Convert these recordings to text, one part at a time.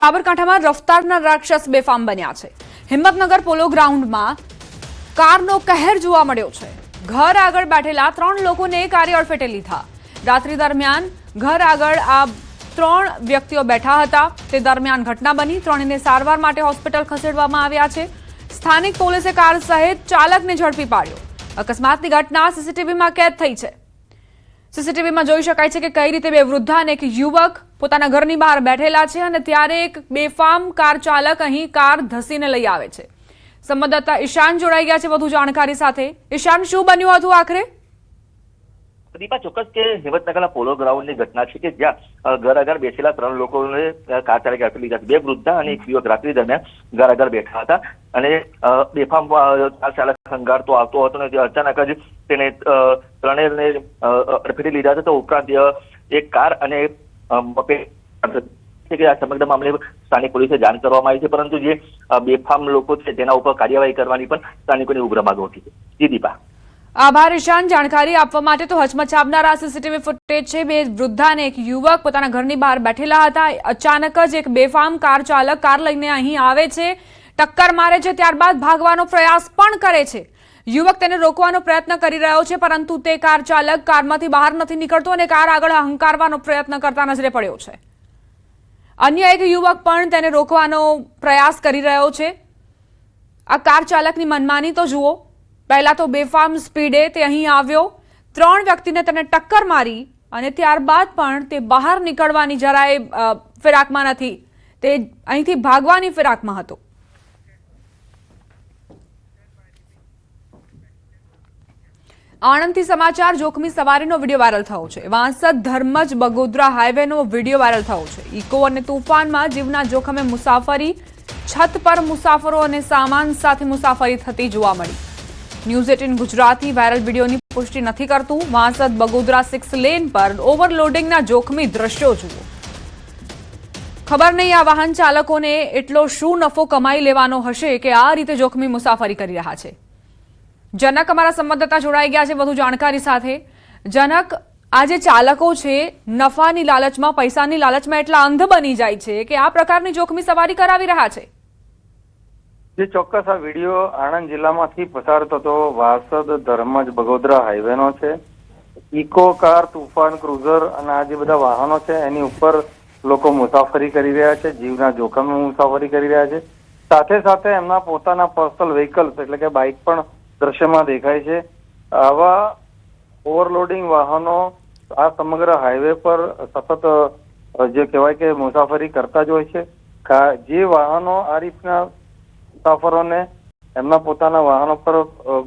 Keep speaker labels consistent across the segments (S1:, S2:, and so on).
S1: સાબરકાંઠામાં રફતારના રાક્ષસ બેફામ બન્યા છે। હિંમતનગર પોલો ગ્રાઉન્ડમાં કારનો કહેર જોવા મળ્યો છે। ઘર આગળ બેઠેલા 3 લોકોને કારે અડફેટે લીધા। રાત્રિ દરમિયાન ઘર આગળ આ 3 વ્યક્તિઓ બેઠા હતા। તે દરમિયાન ઘટના બની। 3ને સારવાર માટે હોસ્પિટલ ખસેડવામાં આવ્યા છે। સ્થાનિક પોલીસે કાર સહિત ચાલકને ઝડપી પાડ્યો। અકસ્માતની ઘટના સીસીટીવીમાં કેદ થઈ છે। સીસીટીવીમાં જોઈ શકાય છે કે કઈ રીતે બે વૃદ્ધા અને એક યુવક પોતાના ઘરની બહાર બેઠેલા છે અને ત્યારે એક બેફામ કાર ચાલક અહીં કાર ધસીને લઈ આવે છે। સંવાદદાતા ઈશાન જોડાઈ ગયા છે વધુ જાણકારી સાથે। ઈશાન, શું બન્યું હતું આખરે?
S2: દીપા, ચોક્કસ કે હિંમતનગરના પોલો ગ્રાઉન્ડની ઘટના છે કે જ્યાં ઘર આગળ બેસેલા 3 લોકોને કાર ચાલકે અડફેટે લીધા। 2 વૃદ્ધા અને એક યુવક રાત્રિ દરમિયાન ઘર આગળ બેઠા હતા અને બેફામ કાર ચાલક હંગારતો આવતો હતો અને અચાનક જ તેને 3ને અડફેટે લીધા હતા। તો ઉપરાંત એક કાર અને આ સમગ્ર મામલે સ્થાનિક પોલીસે જાણ કરવામાં આવી છે, પરંતુ જે બેફામ લોકો છે તેના ઉપર કાર્યવાહી કરવાની પણ સ્થાનિકોની ઉગ્ર માંગ ઉઠી છે। જી દીપા।
S1: આભાર ઈશાન, જાણકારી આપવા માટે। તો હચમચાવનાર આ સીસીટીવી ફૂટેજ છે। બે વૃદ્ધા અને એક યુવક પોતાના ઘરની બહાર બેઠેલા હતા। અચાનક જ એક બેફામ કાર ચાલક કાર લઈને અહીં આવે છે, ટક્કર મારે છે, ત્યારબાદ ભાગવાનો પ્રયાસ પણ કરે છે। યુવક તેને રોકવાનો પ્રયત્ન કરી રહ્યો છે, પરંતુ તે કાર ચાલક કારમાંથી બહાર નથી નીકળતો અને કાર આગળ હંકારવાનો પ્રયત્ન કરતા નજરે પડ્યો છે। અન્ય એક યુવક પણ તેને રોકવાનો પ્રયાસ કરી રહ્યો છે। આ કાર ચાલકની મનમાની તો જુઓ। પહેલા તો બેફામ સ્પીડે તે અહીં આવ્યો, 3 વ્યક્તિને તેને ટક્કર મારી અને ત્યારબાદ પણ તે બહાર નીકળવાની જરાય ફિરાકમાં નથી, તે અહીંથી ભાગવાની ફિરાકમાં હતો। આણંદથી સમાચાર। જોખમી સવારીનો વિડીયો વાયરલ થયો છે। વાંસદ ધર્મજ બગોદરા હાઈવેનો વિડીયો વાયરલ થયો છે। ઇકો અને તૂફાનમાં જીવના જોખમે મુસાફરી, છત પર મુસાફરો અને સામાન સાથે મુસાફરી થતી જોવા મળી। ન્યૂઝ 18 ગુજરાતી વાયરલ વિડીયોની પુષ્ટિ નથી કરતું। વાંસદ બગોદરા 6 લેન પર ઓવરલોડિંગના જોખમી દ્રશ્યો જુઓ। ખબર નહીં આ વાહન ચાલકોને એટલો શું નફો કમાઈ લેવાનો હશે કે આ રીતે જોખમી મુસાફરી કરી રહ્યા છે। જનક અમારા સંવાદદાતા જોડાઈ ગયા છે વધુ જાણકારી સાથે। જનક, આ જે ચાલકો છે નફાની લાલચમાં, પૈસાની લાલચમાં એટલા અંધ બની જાય છે કે આ પ્રકારની જોખમી સવારી કરાવી રહ્યા છે।
S3: જે ચોક્કસ આ વિડીયો આણંદ જિલ્લામાંથી પસાર થતો વાસદ ધર્મજ બગોદરા હાઈવેનો છે। ઇકો કાર, તુફાન ક્રુઝર અને આ જે બધા વાહનો છે એની ઉપર લોકો મુસાફરી કરી રહ્યા છે, જીવના જોખમે મુસાફરી કરી રહ્યા છે। સાથે સાથે એમના પોતાના પર્સનલ વ્હીકલ્સ એટલે કે બાઇક પણ દ્રશ્યમાં દેખાય છે। આવા ઓવરલોડિંગ વાહનો આ સમગ્ર હાઈવે પર સતત જે કહેવાય કે મુસાફરી કરતા જ હોય છે। જે વાહનો આ રીતના મુસાફરોને એમના પોતાના વાહનો પર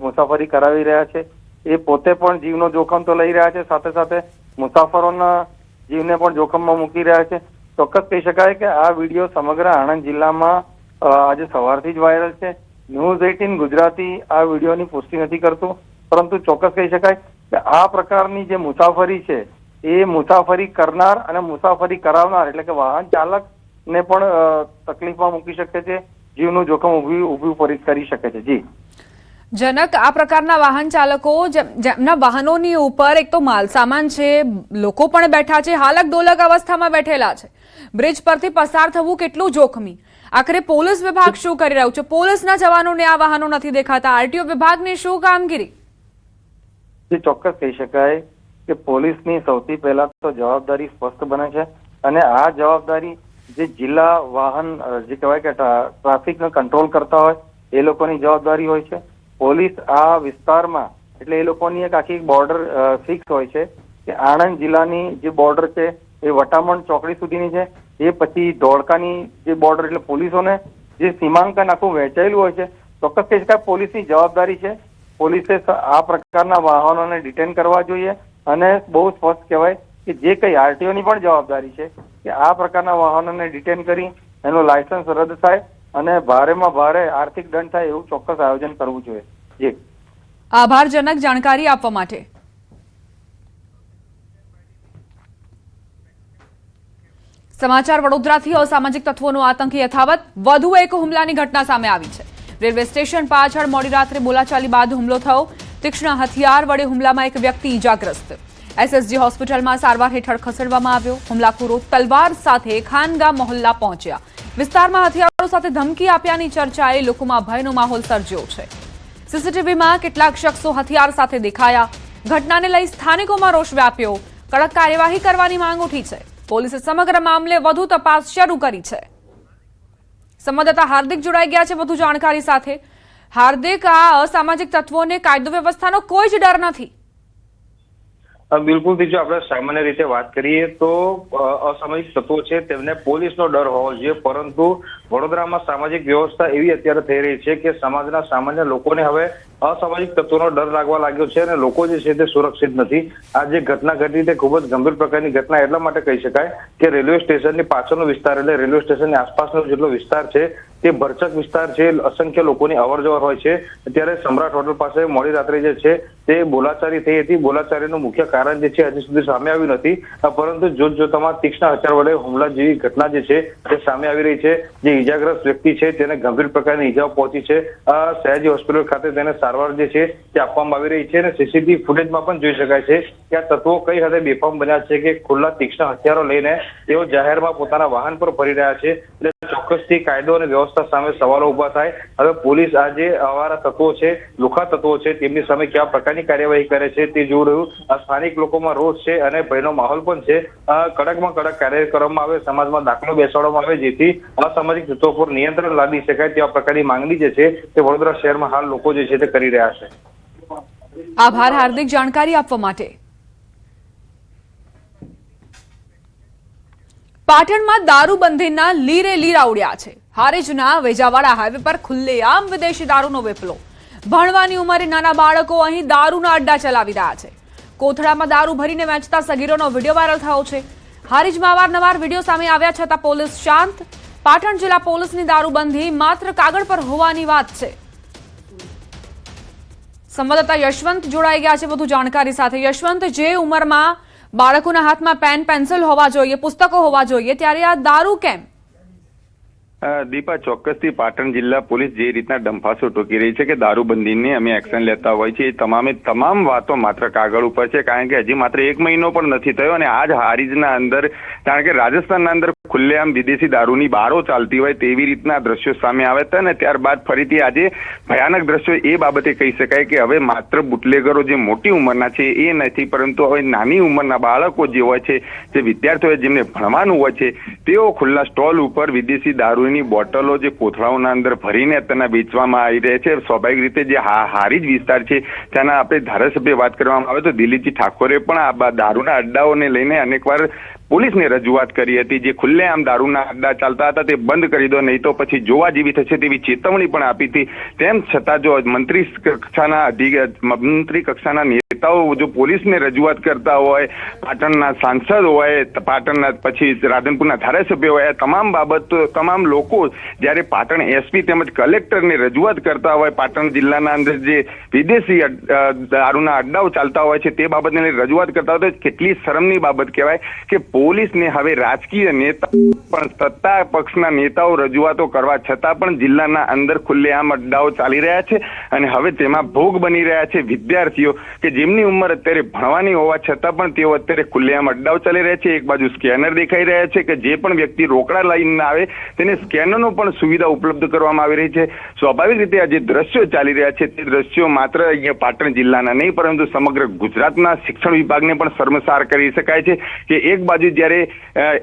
S3: મુસાફરી કરાવી રહ્યા છે એ પોતે પણ જીવનો જોખમ તો લઈ રહ્યા છે, સાથે સાથે મુસાફરોના જીવને પણ જોખમમાં મૂકી રહ્યા છે। ચોક્કસ કહી શકાય કે આ વિડીયો સમગ્ર આણંદ જિલ્લામાં આજે સવારથી જ વાયરલ છે। ન્યૂઝ 18 ગુજરાતી આ વિડીયોની પુષ્ટિ નથી કરતું, પરંતુ ચોક્કસ કહી શકાય કે આ પ્રકારની જે મુસાફરી છે એ મુસાફરી કરનાર અને મુસાફરી કરાવનાર એટલે કે વાહન ચાલકને પણ તકલીફમાં મૂકી શકે છે, જીવનું જોખમ ઊભું કરી શકે છે। જી
S1: જનક, આ પ્રકારના વાહન ચાલકો જેમના વાહનોની ઉપર એક તો માલ સામાન છે, લોકો પણ બેઠા છે, હાલક ડોલક અવસ્થામાં બેઠેલા છે, બ્રિજ પરથી પસાર થવું કેટલું જોખમી। આખરે પોલીસ વિભાગ શું કરી રહ્યું છે? પોલીસના જવાનોને આ વાહનો નથી દેખાતા, આરટીઓ વિભાગની શું કામગીરી?
S3: ચોક્કસ કહી શકાય કે પોલીસની સૌથી પહેલા તો જવાબદારી સ્પષ્ટ બને છે અને આ જવાબદારી જે જિલ્લા વાહન જે કહેવાય કે ટ્રાફિકનો કંટ્રોલ કરતા હોય એ લોકોની જવાબદારી હોય છે। પોલીસ આ વિસ્તારમાં એટલે એ લોકોની એક આખી બોર્ડર ફિક્સ હોય છે કે આણંદ જિલ્લાની જે બોર્ડર છે એ વટામણ ચોકડી સુધીની છે, એ પછી ધોળકાની જે બોર્ડર એટલે પોલીસોને જે સીમાંકન આખું વહેંચાયેલું હોય છે। ચોક્કસ કહી શકાય પોલીસની જવાબદારી છે, પોલીસે આ પ્રકારના વાહનોને ડિટેન કરવા જોઈએ અને બહુ સ્પષ્ટ કહેવાય કે જે કંઈ આરટીઓની પણ જવાબદારી છે કે આ પ્રકારના વાહનોને ડિટેન કરી એનું લાયસન્સ રદ થાય અને ભારેમાં ભારે આર્થિક દંડ થાય એવું ચોક્કસ આયોજન કરવું જોઈએ। જી
S1: આભાર જનક, જાણકારી આપવા માટે। સમાચાર વડોદરાથી। અસામાજિક તત્વોનો આતંક યથાવત, વધુ એક હુમલાની ઘટના સામે આવી છે। રેલવે સ્ટેશન પાછળ મોડી રાત્રે બોલાચાલી બાદ હુમલો થયો। તીક્ષ્ણ હથિયાર વડે હુમલામાં એક વ્યક્તિ ઈજાગ્રસ્ત। એસએસજી હોસ્પિટલમાં સારવાર હેઠળ ખસેડવામાં આવ્યો। હુમલાખોરો તલવાર સાથે ખાનગા મોહલ્લા પહોંચ્યા। વિસ્તારમાં હથિયારો સાથે ધમકી આપ્યાની ચર્ચાએ લોકોમાં ભયનો માહોલ સર્જ્યો છે. સીસીટીવીમાં કેટલાક શખ્સો હથિયાર સાથે દેખાયા. ઘટનાને લઈ સ્થાનિકોમાં રોષ વ્યાપ્યો. કડક કાર્યવાહી કરવાની માંગ ઉઠી છે. પોલીસે સમગ્ર મામલે વધુ તપાસ શરૂ કરી છે. સંવાદદાતા હાર્દિક જોડાઈ ગયા છે વધુ જાણકારી સાથે. હાર્દિક, આ અસામાજિક તત્વોને કાયદો વ્યવસ્થાનો કોઈ જ ડર નથી.
S3: બિલકુલ, જો આપણે સામાન્ય રીતે વાત કરીએ તો અસામાજિક તત્વો છે તેમને પોલીસનો ડર હોવો જોઈએ, પરંતુ વડોદરામાં સામાજિક વ્યવસ્થા એવી અત્યારે થઈ રહી છે કે સમાજના સામાન્ય લોકોને હવે અસામાજિક તત્વોનો ડર લાગવા લાગ્યો છે અને લોકો જે છે તે સુરક્ષિત નથી. આ જે ઘટના ઘટી તે ખૂબ જ ગંભીર પ્રકારની ઘટના એટલા માટે કહી શકાય કે રેલવે સ્ટેશનની પાછળનો વિસ્તાર એટલે રેલવે સ્ટેશનની આસપાસનો જેટલો વિસ્તાર છે તે ભરચક વિસ્તાર છે. અસંખ્ય લોકોની અવરજવર હોય છે. અત્યારે સમ્રાટ હોટલ પાસે મોડી રાત્રે જે છે તે બોલાચારી થઈ હતી. બોલાચારીનું મુખ્ય કારણ જે છે હજી સુધી સામે આવ્યું નથી, પરંતુ જોતજોતામાં તીક્ષ્ણ હથિયાર વડે હુમલા જેવી ઘટના જે છે તે સામે આવી રહી છે. જે ઈજાગ્રસ્ત વ્યક્તિ છે તેને ગંભીર પ્રકારની ઈજાઓ પહોંચી છે. સયાજી હોસ્પિટલ ખાતે તેને સારવાર જે છે તે આપવામાં આવી રહી છે અને સીસીટીવી ફૂટેજમાં પણ જોઈ શકાય છે કે આ તત્વો કઈ હદે બેફામ બન્યા છે કે ખુલ્લા તીક્ષ્ણ હથિયારો લઈને તેઓ જાહેરમાં પોતાના વાહન પર ફરી રહ્યા છે. એટલે ચોક્કસથી કાયદો અને વ્યવસ્થા સામે સવાલો ઉભા થાય. હવે પોલીસ આ જે અવારા તત્વો છે, લુખા તત્વો છે, તેમની સામે કેવા પ્રકારની કાર્યવાહી કરે છે તે જોઈ રહ્યું. સ્થાનિક લોકોમાં રોષ છે અને ભયનો માહોલ પણ છે. કડકમાં કડક કાર્યવાહી કરવામાં આવે, સમાજમાં દાખલો બેસાડવામાં આવે, જેથી અસામાજિક તત્વો પર નિયંત્રણ લાદી શકાય તેવા પ્રકારની માંગણી જે છે તે વડોદરા શહેરમાં હાલ લોકો જે છે તે કરી રહ્યા છે.
S1: આભાર હાર્દિક, જાણકારી આપવા માટે. પાટણમાં દારૂબંધીના લીરે લીરા ઉડ્યા છે. હારીજના વેજાવાડા હાઈવે પર ખુલ્લેઆમ વિદેશી દારૂનો વેપલો. ભણવાની ઉંમરે નાના બાળકો અહીં દારૂના અડ્ડા ચલાવી રહ્યા છે. કોથળામાં દારૂ ભરીને વેચતા સગીરોનો વિડીયો વાયરલ થયો છે. હારીજમાં અવારનવાર વિડીયો સામે આવ્યા છતાં પોલીસ શાંત. પાટણ જિલ્લા પોલીસની દારૂબંધી માત્ર કાગળ પર હોવાની વાત છે. સંવાદદાતા યશવંત જોડાઈ ગયા છે વધુ જાણકારી સાથે. યશવંત, જે ઉંમરમાં બાળકોના હાથમાં પેન પેન્સિલ હોવા જોઈએ, પુસ્તકો હોવા જોઈએ, ત્યારે આ દારૂ કેમ?
S4: દીપા, ચોક્કસથી પાટણ જિલ્લા પોલીસ જે રીતના ડંફાસો ટોકી રહી છે કે દારૂબંધીની અમે એક્શન લેતા હોય છે, એ તમામ વાતો માત્ર કાગળ ઉપર છે. કારણ કે હજી માત્ર 1 મહિનો પણ નથી થયો અને આજ હારીજના અંદર, કારણ કે રાજસ્થાનના અંદર ખુલ્લેઆમ વિદેશી દારૂની બારો ચાલતી હોય તેવી રીતના દ્રશ્યો સામે આવ્યા હતા અને ત્યારબાદ ફરીથી આજે ભયાનક દ્રશ્યો એ બાબતે કહી શકાય કે હવે માત્ર બુટલેગરો જે મોટી ઉંમરના છે એ નથી, પરંતુ હવે નાની ઉંમરના બાળકો જે હોય છે, જે વિદ્યાર્થીઓ જેમને ભણવાનું હોય છે, તેઓ ખુલ્લા સ્ટોલ ઉપર વિદેશી દારૂની બોટલો જે કોથળાઓના અંદર ભરીને તેના વેચવામાં આવી રહે છે. સ્વાભાવિક રીતે જે હારીજ વિસ્તાર છે ત્યાંના આપણે ધારાસભ્ય વાત કરવામાં આવે તો દિલીપજી ઠાકોરે પણ આ દારૂના અડ્ડાઓને લઈને અનેકવાર પોલીસને રજૂઆત કરી હતી. જે ખુલ્લેઆમ દારૂના અડ્ડા ચાલતા હતા તે બંધ કરી દો, નહીં તો પછી જોવા જેવી થશે તેવી ચેતવણી પણ આપી હતી. તેમ છતાં જો મંત્રી કક્ષાના નેતાઓ જો પોલીસને રજૂઆત કરતા હોય, પાટણના સાંસદ હોય, પાટણના પછી રાધનપુરના ધારાસભ્ય હોય, તમામ બાબતો તમામ લોકો જ્યારે પાટણ એસપી તેમજ કલેક્ટરને રજૂઆત કરતા હોય, પાટણ જિલ્લાના અંદર જે વિદેશી દારૂના અડ્ડાઓ ચાલતા હોય છે તે બાબતને રજૂઆત કરતા હોય તો કેટલી શરમની બાબત કહેવાય કે પોલીસને હવે રાજકીય નેતા પણ સત્તા પક્ષના નેતાઓ રજૂઆતો કરવા છતાં પણ જિલ્લાના અંદર ખુલ્લેઆમ અડ્ડાઓ ચાલી રહ્યા છે અને હવે તેમાં ભોગ બની રહ્યા છે વિદ્યાર્થીઓ કે જેમની ઉંમર અત્યારે ભણવાની હોવા છતાં પણ તેઓ અત્યારે ખુલ્લેઆમ અડ્ડાઓ ચાલી રહ્યા છે. એક બાજુ સ્કેનર દેખાઈ રહ્યા છે કે જે પણ વ્યક્તિ રોકડા લઈને આવે તેને સ્કેનરનો પણ સુવિધા ઉપલબ્ધ કરવામાં આવી રહી છે. સ્વાભાવિક રીતે આ જે દ્રશ્યો ચાલી રહ્યા છે તે દ્રશ્યો માત્ર અહીંયા પાટણ જિલ્લાના નહીં પરંતુ સમગ્ર ગુજરાતના શિક્ષણ વિભાગને પણ શર્મસાર કરી શકાય છે કે એક બાજુ જ્યારે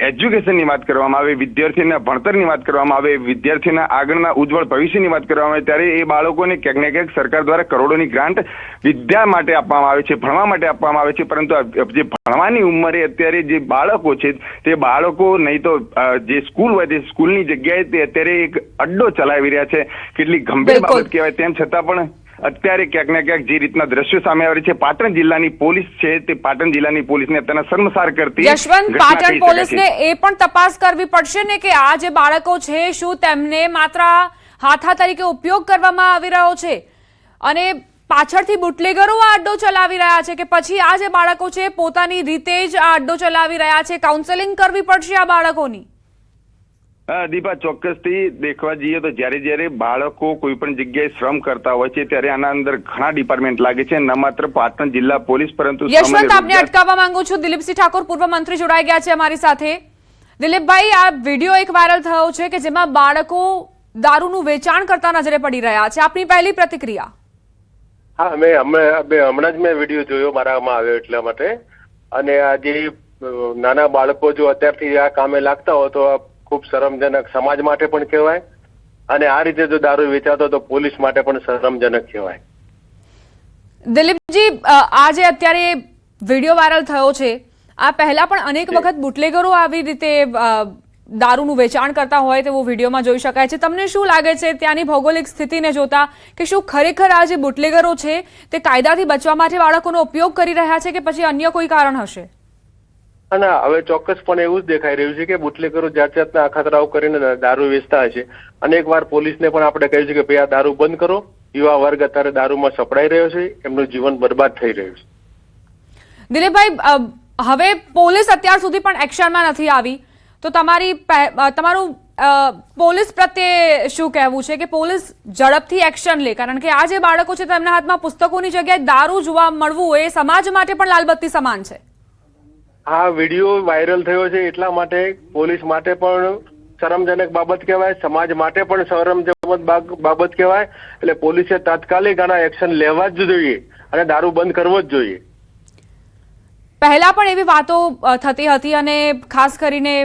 S4: એજ્યુકેશનની વાત કરવામાં આવે, વિદ્યાર્થીના ભણતરની વાત કરવામાં આવે, વિદ્યાર્થીના આગળના ઉજ્જવળ ભવિષ્યની વાત કરવામાં આવે, ત્યારે એ બાળકોને ક્યાંક ને ક્યાંક સરકાર દ્વારા કરોડોની ગ્રાન્ટ વિદ્યા માટે આપવામાં આવે છે, ભણવા માટે આપવામાં આવે છે, પરંતુ જે ભણવાની ઉંમરે અત્યારે જે બાળકો છે તે બાળકો નહીં તો જે સ્કૂલ હોય તે સ્કૂલની જગ્યાએ તે અત્યારે એક અડ્ડો ચલાવી રહ્યા છે. કેટલી ગંભીર બાબત કહેવાય. તેમ છતાં પણ અત્યારે ક્યાંક ને ક્યાંક જે રીતના દ્રશ્યો સામે આવી છે, પાટણ જિલ્લાની પોલીસ છે તે પાટણ જિલ્લાની પોલીસને અત્યારે શર્મસાર કરતી.
S1: યશવંત, પાટણ પોલીસને એ પણ તપાસ કરવી પડશે ને કે આ જે બાળકો છે શું તેમને માત્ર હાથા તરીકે ઉપયોગ કરવામાં આવી રહ્યો છે અને પાછળથી બુટલેગરો આ અડ્ડો ચલાવી રહ્યા છે કે પછી આ જે બાળકો છે પોતાની રીતે જ આ અડ્ડો ચલાવી રહ્યા છે? કાઉન્સેલિંગ કરવી પડશે આ બાળકોની.
S4: દીપા, ચોક્કસથી દેખવા જઈએ તો જ્યારે બાળકો કોઈ પણ જગ્યાએ શ્રમ કરતા હોય છે ત્યારે આના અંદર ઘણા ડિપાર્ટમેન્ટ લાગે છે, ન માત્ર પાટણ જિલ્લા પોલીસ પરંતુ
S1: યશવંત, આપને અટકાવવા માંગુ છું. દિલીપસિંહ ઠાકોર પૂર્વ મંત્રી જોડાઈ ગયા છે અમારી સાથે. દિલીપભાઈ, આ વિડીયો એક વાયરલ થયો છે કે જેમાં બાળકો દારૂનું વેચાણ કરતા નજરે પડી રહ્યા છે. આપની પહેલી પ્રતિક્રિયા?
S5: હા, હમણાં જ મેં વિડીયો જોયો, મારામાં આવ્યો એટલા માટે. અને આ જે નાના બાળકો જો અત્યારથી આ કામે લાગતા હોય તો ખૂબ શરમજનક સમાજ માટે પણ કહેવાય, અને આ રીતે જો દારૂ વેચાતો તો પોલીસ માટે પણ શરમજનક કહેવાય.
S1: દિલીપજી, આ જે અત્યારે વિડીયો વાયરલ થયો છે, આ પહેલા પણ અનેક વખત બુટલેગરો આવી રીતે દારૂનું વેચાણ કરતા હોય તેવો વિડીયોમાં જોઈ શકાય છે. તમને શું લાગે છે ત્યાંની ભૌગોલિક સ્થિતિને જોતા કે શું ખરેખર આ જે બુટલેગરો છે તે કાયદાથી બચવા માટે બાળકોનો ઉપયોગ કરી રહ્યા છે કે પછી અન્ય કોઈ કારણ હશે?
S5: અને હવે ચોક્કસપણે એવું જ દેખાઈ રહ્યું છે કે બુટલેગરો જાત જાતના અખાતરાઓ કરીને દારૂ વેચતા હશે. અનેક વાર પોલીસને પણ આપણે કહ્યું છે કે ભાઈ આ દારૂ બંધ કરો. યુવા વર્ગ અત્યારે દારૂમાં સપડાઈ રહ્યો છે, એમનું જીવન બરબાદ થઈ રહ્યું છે.
S1: દિલીપભાઈ, હવે પોલીસ અત્યાર સુધી પણ એક્શનમાં નથી આવી, તો તમારું પોલીસ પ્રત્યે શું કહેવું છે કે પોલીસ ઝડપથી એક્શન લે? કારણ કે આ જે બાળકો છે તેમના હાથમાં પુસ્તકોની જગ્યાએ દારૂ જોવા મળવું એ સમાજ માટે પણ લાલબત્તી સમાન છે.
S5: આ વિડીયો વાયરલ થયો છે એટલા માટે પોલીસ માટે પણ શરમજનક બાબત કહેવાય, સમાજ માટે પણ શરમજનક બાબત કહેવાય. એટલે પોલીસે તાત્કાલિક આના એક્શન લેવા જ જોઈએ અને દારૂ બંધ કરવો જ જોઈએ.
S1: પહેલા પણ એવી વાતો થતી હતી અને ખાસ કરીને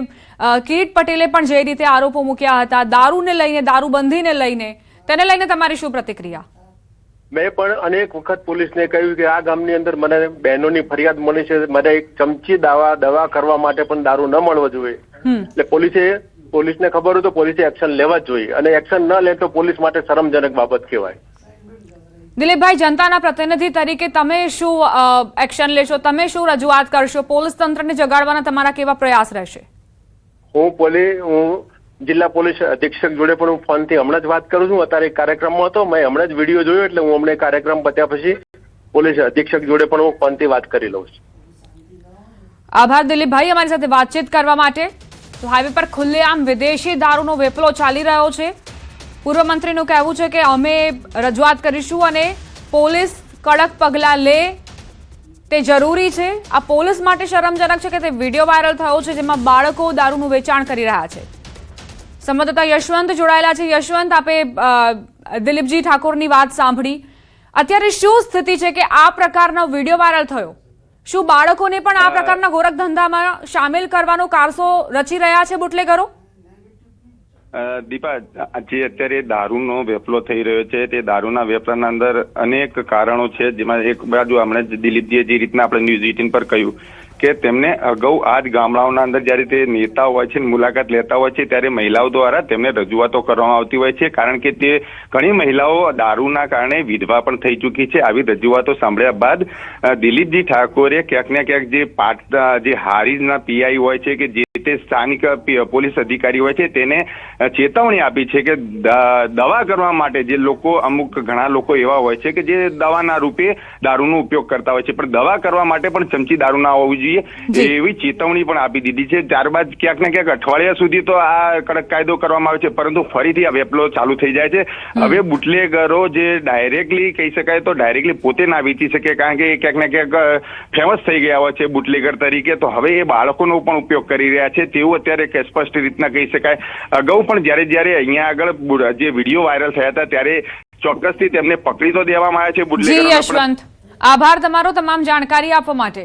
S1: કિરીટ પટેલે પણ જે રીતે આરોપો મૂક્યા હતા દારૂને લઈને, દારૂબંધીને લઈને, તેને લઈને તમારી શું પ્રતિક્રિયા?
S5: મેં પણ અનેક વખત પોલીસને કહ્યું કે આ ગામની અંદર મને બહેનોની ફરિયાદ મળી છે, મને એક ચમચી દવા કરવા માટે પણ દારૂ ન મળવો જોઈએ. એટલે પોલીસને ખબર હોય તો પોલીસે એક્શન લેવા જ જોઈએ, અને એક્શન ન લે તો પોલીસ માટે શરમજનક બાબત કહેવાય.
S1: દિલીપભાઈ, જનતાના પ્રતિનિધિ તરીકે તમે શું એક્શન લેશો? તમે શું રજૂઆત કરશો? પોલીસ તંત્રને જગાડવાના તમારા કેવા પ્રયાસ રહેશે?
S5: હું જિલ્લા પોલીસ અધિક્ષક જોડે પણ હું ફોનથી હમણાં જ વાત કરું છું. અત્યારે એક કાર્યક્રમમાં હતો, મેં હમણાં જ વિડીયો જોયો, એટલે હું હમણાં કાર્યક્રમ પત્યા પછી પોલીસ અધિક્ષક જોડે પણ હું ફોનથી વાત કરી લઉં છું.
S1: આભાર દિલીપભાઈ અમારી સાથે વાતચીત કરવા માટે. તો હાઈવે પર ખુલ્લેઆમ વિદેશી દારૂનો વેપલો ચાલી રહ્યો છે. પૂર્વ મંત્રીનું કહેવું છે કે અમે રજૂઆત કરીશું અને પોલીસ કડક પગલાં લે તે જરૂરી છે. આ પોલીસ માટે શરમજનક છે કે તે વિડીયો વાયરલ થયો છે જેમાં બાળકો દારૂનું વેચાણ કરી રહ્યા છે. સંવાદદાતા યશવંત જોડાયેલા છે. યશવંત, આપે દિલીપજી ઠાકોરની વાત સાંભળી. અત્યારે શું સ્થિતિ છે કે આ પ્રકારનો વિડીયો વાયરલ થયો, શું બાળકોને પણ આ પ્રકારના ગોરખ ધંધામાં સામેલ કરવાનો કારસો રચી રહ્યા છે બુટલેગરો?
S4: દીપા, જે અત્યારે દારૂનો વેપલો થઈ રહ્યો છે તે દારૂના વેપલાના અંદર અનેક કારણો છે, જેમાં એક બાજુ હમણાં જ દિલીપજીએ જે રીતના આપણે ન્યૂઝ 18 પર કહ્યું કે તેમને અગાઉ આ જ ગામડાઓના અંદર જ્યારે તે નેતા હોય છે, મુલાકાત લેતા હોય છે, ત્યારે મહિલાઓ દ્વારા તેમને રજૂઆતો કરવામાં આવતી હોય છે. કારણ કે તે ઘણી મહિલાઓ દારૂના કારણે વિધવા પણ થઈ ચૂકી છે. આવી રજૂઆતો સાંભળ્યા બાદ દિલીપજી ઠાકોરે ક્યાંક ને ક્યાંક જે હારીજના પીઆઈ હોય છે કે જે તે સ્થાનિક પોલીસ અધિકારી હોય છે તેને ચેતવણી આપી છે કે દવા કરવા માટે જે લોકો, અમુક ઘણા લોકો એવા હોય છે કે જે દવાના રૂપે દારૂનો ઉપયોગ કરતા હોય છે, પણ દવા કરવા માટે પણ ચમચી દારૂ ના હોવું જોઈએ એવી ચેતવણી પણ આપી દીધી છે. ત્યારબાદ ક્યાંક ને ક્યાંક અઠવાડિયા સુધી તો આ કડક કાયદો કરવામાં આવે છે, પરંતુ ફરીથી આ વેપલો ચાલુ થઈ જાય છે. હવે બુટલેગરો જે ડાયરેક્ટલી કહી શકાય તો ડાયરેક્ટલી પોતે ના વેચી શકે, કારણ કે ક્યાંક ને ક્યાંક ફેમસ થઈ ગયા હોય છે બુટલેગર તરીકે, તો હવે એ બાળકોનો પણ ઉપયોગ કરી રહ્યા છે તેવું અત્યારે સ્પષ્ટ રીતના કહી શકાય. અગાઉ પણ જ્યારે અહીંયા આગળ જે વિડીયો વાયરલ થયા હતા ત્યારે ચોક્કસથી તેમને પકડી તો દેવામાં આવ્યા છે બુટલેગરો.
S1: જી યશવંત, આભાર તમારો તમામ જાણકારી આપવા માટે.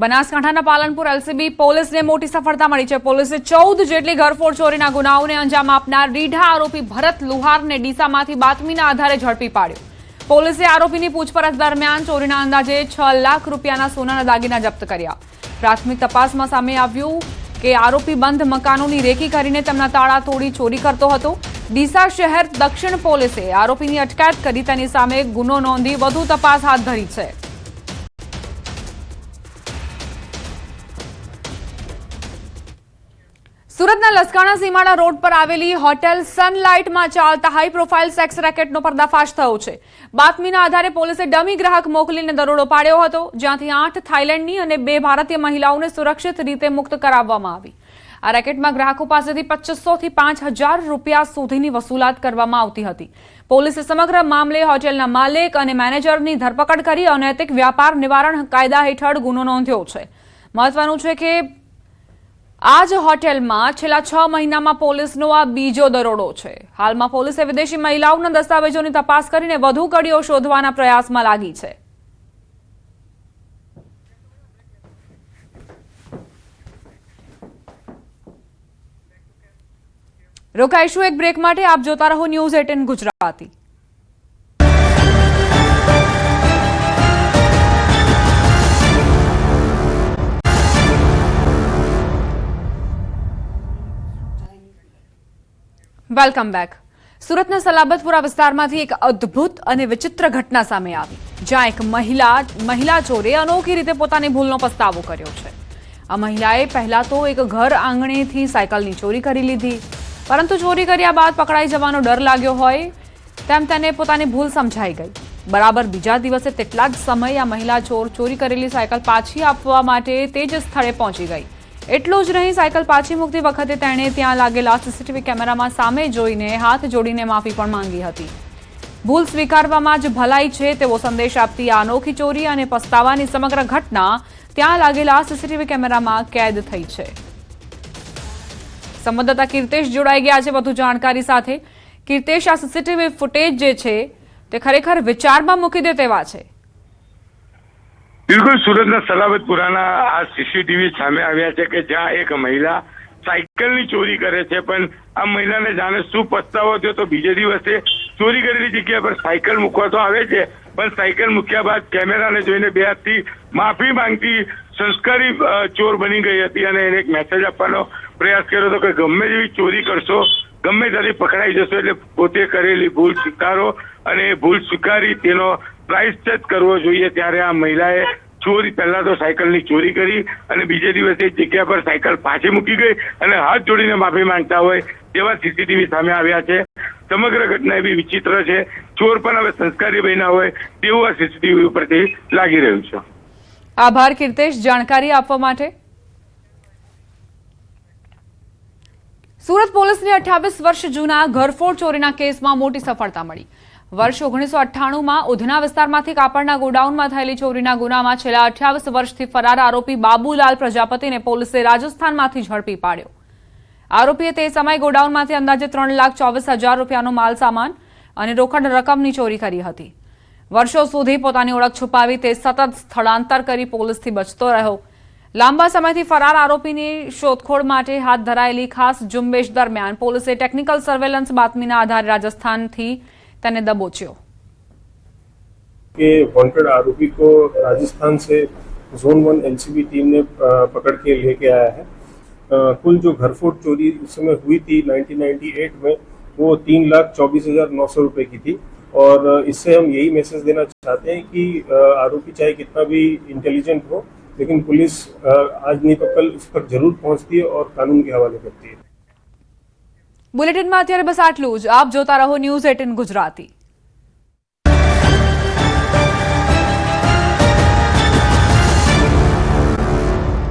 S1: બનાસકાંઠાના પાલનપુર એલસીબી પોલીસને મોટી સફળતા મળી છે. પોલીસે 14 જેટલી ઘરફોડ ચોરીના ગુનાઓને અંજામ આપનાર રીઢા આરોપી ભરત લુહારને ડીસામાંથી બાતમીના આધારે ઝડપી પાડ્યો. પોલીસે આરોપીની પૂછપરછ દરમિયાન ચોરીના અંદાજે 6 લાખ રૂપિયાના સોનાના દાગીના જપ્ત કર્યા. પ્રાથમિક તપાસમાં સામે આવ્યું કે આરોપી બંધ મકાનોની રેકી કરીને તેમના તાળા તોડી ચોરી કરતો હતો. ડીસા શહેર દક્ષિણ પોલીસે આરોપીની અટકાયત કરી તેની સામે ગુનો નોંધી વધુ તપાસ હાથ ધરી છે. સુરતના લસકાણા સીમાડા રોડ પર આવેલી હોટેલ સનલાઇટમાં ચાલતા હાઈ પ્રોફાઇલ સેક્સ રેકેટનો પર્દાફાશ થયો છે. બાતમીના આધારે પોલીસે ડમી ગ્રાહક મોકલીને દરોડો પાડ્યો હતો, જ્યાંથી 8 થાઇલેન્ડની અને 2 ભારતીય મહિલાઓને સુરક્ષિત રીતે મુક્ત કરાવવામાં આવી. આ રેકેટમાં ગ્રાહકો પાસેથી 2500 થી 5000 રૂપિયા સુધીની વસૂલાત કરવામાં આવતી હતી. પોલીસે સમગ્ર મામલે હોટેલના માલિક અને મેનેજરની ધરપકડ કરી અનૈતિક વ્યાપાર નિવારણ કાયદા હેઠળ ગુનો નોંધ્યો છે. મહત્વનું છે કે આ જ હોટેલમાં છેલ્લા 6 મહિનામાં પોલીસનો આ બીજો દરોડો છે. હાલમાં પોલીસે વિદેશી મહિલાઓના દસ્તાવેજોની તપાસ કરીને વધુ કડીઓ શોધવાના પ્રયાસમાં લાગી છે. રોકાઈશું એક બ્રેક માટે. આપ જોતા રહો ન્યૂઝ 18 ગુજરાતી. Welcome back. સુરતના સલાબતપુરા વિસ્તારમાંથી એક અદ્ભુત અને વિચિત્ર ઘટના સામે આવી, જ્યાં એક મહિલા ચોરે અનોખી રીતે પોતાની ભૂલનો પસ્તાવો કર્યો છે. આ મહિલાએ પહેલા તો એક ઘર આંગણેથી સાયકલની ચોરી કરી લીધી, પરંતુ ચોરી કર્યા બાદ પકડાઈ જવાનો ડર લાગ્યો હોય તેમ તેને પોતાની ભૂલ સમજાઈ ગઈ. બરાબર બીજા દિવસે તેટલા જ સમયે આ મહિલા ચોરી કરેલી સાયકલ પાછી આપવા માટે તે જ સ્થળે પહોંચી ગઈ. એટલું જ નહીં, સાયકલ પાછી મૂકતી વખતે તેણે ત્યાં લાગેલા સીસીટીવી કેમેરામાં સામે જોઈને હાથ જોડીને માફી પણ માંગી હતી. ભૂલ સ્વીકારવામાં જ ભલાઈ છે તેવો સંદેશ આપતી આ અનોખી ચોરી અને પસ્તાવાની સમગ્ર ઘટના ત્યાં લાગેલા સીસીટીવી કેમેરામાં કેદ થઈ છે. સંવાદદાતા કીર્તેશ જોડાઈ ગયા છે વધુ જાણકારી સાથે. કીર્તેશ, આ સીસીટીવી ફૂટેજ જે છે તે ખરેખર વિચારમાં મૂકી દે તેવા છે.
S4: બિલકુલ, સુરતના સલાબતપુરાના આ સીસીટીવી સામે આવ્યા છે કે જ્યાં એક મહિલા સાયકલની ચોરી કરે છે, પણ આ મહિલાને જાણે શું પસ્તાવો થયો તો બીજે દિવસે ચોરી કરેલી જગ્યા પર સાયકલ મૂકવા તો આવે છે, પણ સાયકલ મૂક્યા બાદ કેમેરાને જોઈને બે હાથથી માફી માંગતી સંસ્કારી ચોર બની ગઈ હતી અને એને એક મેસેજ આપવાનો પ્રયાસ કર્યો હતો કે ગમે જેવી ચોરી કરશો, ગમે ત્યાંથી પકડાઈ જશો, એટલે પોતે કરેલી ભૂલ સ્વીકારો અને ભૂલ સ્વીકારી તેનો પ્રાયશ્ચિત કરવો જોઈએ. ત્યારે આ મહિલાએ પહેલા તો સાયકલની ચોરી કરી અને બીજે દિવસે જગ્યા પર સાયકલ પાછી મૂકી ગઈ અને હાથ જોડીને માફી માંગતા હોય તેવા સીસીટીવી સામે આવ્યા છે. સમગ્ર ઘટના એવી વિચિત્ર છે, ચોર પણ હવે સંસ્કારી બન્યા હોય તેવું આ સીસીટીવી ઉપરથી લાગી રહ્યું છે.
S1: આભાર કીર્તેશ જાણકારી આપવા માટે. સુરત પોલીસને 28 વર્ષ જૂના ઘરફોડ ચોરીના કેસમાં મોટી સફળતા મળી. વર્ષ 1998માં ઉધના વિસ્તારમાંથી કાપડના ગોડાઉનમાં થયેલી ચોરીના ગુનામાં છેલ્લા 28 વર્ષથી ફરાર આરોપી બાબુલાલ પ્રજાપતિને પોલીસે રાજસ્થાનમાંથી ઝડપી પાડ્યો. આરોપીએ તે સમયે ગોડાઉનમાંથી અંદાજે 3,24,000 રૂપિયાનો માલ સામાન અને રોકડ રકમની ચોરી કરી હતી. વર્ષો સુધી પોતાની ઓળખ છુપાવી તે સતત સ્થળાંતર કરી પોલીસથી બચતો રહ્યો. લાંબા સમયથી ફરાર આરોપીની શોધખોળ માટે હાથ ધરાયેલી ખાસ ઝુંબેશ દરમિયાન પોલીસે ટેકનિકલ સર્વેલન્સ બાતમીના આધારે રાજસ્થાનથી તેને दबोच्यो.
S6: के वांटेड आरोपी को राजस्थान से जोन 1 एलसीबी टीम ने पकड़ के लेके आया है. कुल जो घरफोड़ चोरी इस समय हुई थी 1998 में वो 3,24,900 रुपए की थी और इससे हम यही मैसेज देना चाहते हैं कि आरोपी चाहे कितना भी इंटेलिजेंट हो, लेकिन पुलिस आज नहीं तो कल उस पर जरूर पहुंचती है और कानून के हवाले करती है.
S1: બુલેટિનમાં અત્યારે બસ આટલું જ. આપ જોતા રહો ન્યૂઝ 18 ગુજરાતી.